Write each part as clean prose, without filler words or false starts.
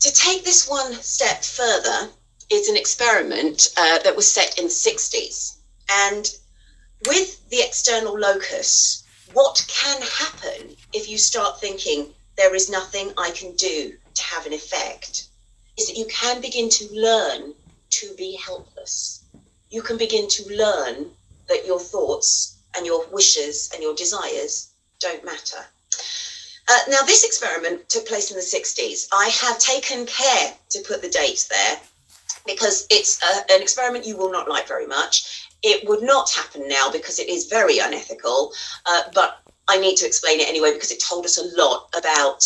To take this one step further, is an experiment that was set in the 60s. And with the external locus, what can happen if you start thinking there is nothing I can do to have an effect, is that you can begin to learn to be helpless. You can begin to learn that your thoughts and your wishes and your desires don't matter. Now, this experiment took place in the 60s. I have taken care to put the dates there because it's an experiment you will not like very much. It would not happen now because it is very unethical, but I need to explain it anyway because it told us a lot about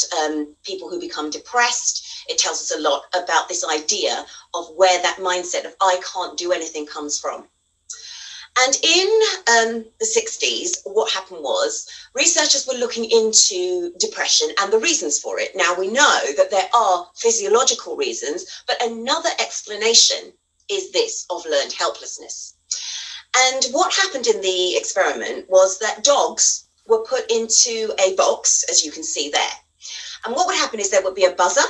people who become depressed. It tells us a lot about this idea of where that mindset of I can't do anything comes from. And in the 60s, what happened was researchers were looking into depression and the reasons for it. Now, we know that there are physiological reasons, but another explanation is this of learned helplessness. And what happened in the experiment was that dogs were put into a box, as you can see there. And what would happen is there would be a buzzer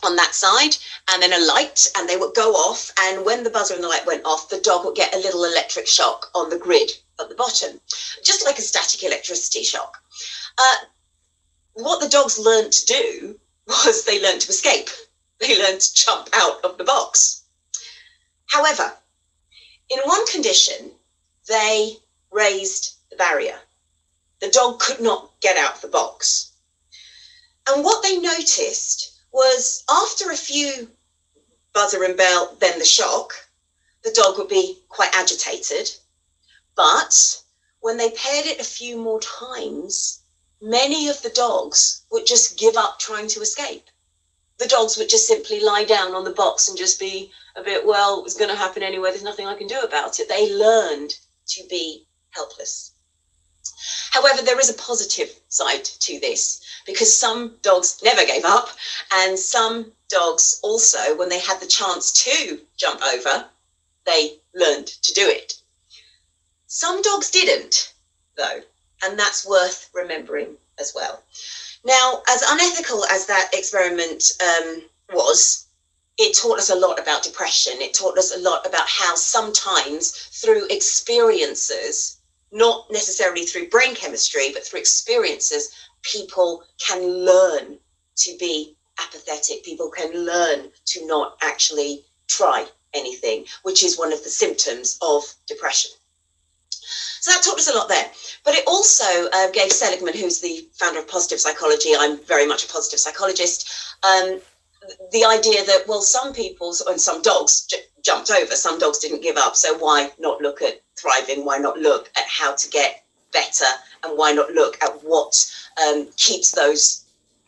on that side and then a light, and they would go off, and when the buzzer and the light went off, the dog would get a little electric shock on the grid at the bottom, just like a static electricity shock. What the dogs learned to do was they learned to escape. They learned to jump out of the box. However, in one condition, they raised the barrier. The dog could not get out of the box. And what they noticed was after a few buzzer and bell, then the shock, the dog would be quite agitated. But when they paired it a few more times, many of the dogs would just give up trying to escape. The dogs would just simply lie down on the box and just be a bit, well, it was going to happen anyway, there's nothing I can do about it. They learned to be helpless. However, there is a positive side to this, because some dogs never gave up, and some dogs also, when they had the chance to jump over, they learned to do it. Some dogs didn't, though, and that's worth remembering as well. Now, as unethical as that experiment was, it taught us a lot about depression. It taught us a lot about how sometimes through experiences, not necessarily through brain chemistry, but through experiences, people can learn to be apathetic. People can learn to not actually try anything, which is one of the symptoms of depression. So that taught us a lot there. But it also gave Seligman, who's the founder of positive psychology, I'm very much a positive psychologist, the idea that, well, some people and some dogs jumped over, some dogs didn't give up. So why not look at thriving? Why not look at how to get better? And why not look at what keeps those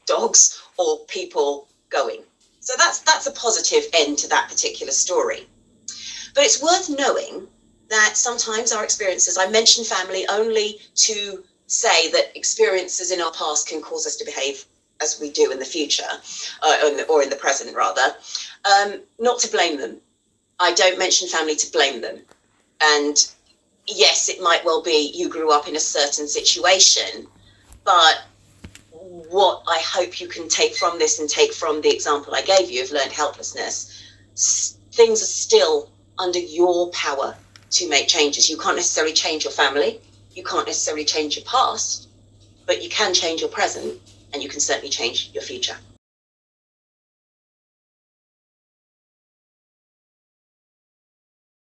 dogs or people going? So that's a positive end to that particular story. But it's worth knowing that sometimes our experiences, I mention family only to say that experiences in our past can cause us to behave as we do in the future, or in the present rather, not to blame them. I don't mention family to blame them. And yes, it might well be you grew up in a certain situation, but what I hope you can take from this and take from the example I gave you of learned helplessness, things are still under your power to make changes. You can't necessarily change your family, you can't necessarily change your past, but you can change your present, and you can certainly change your future.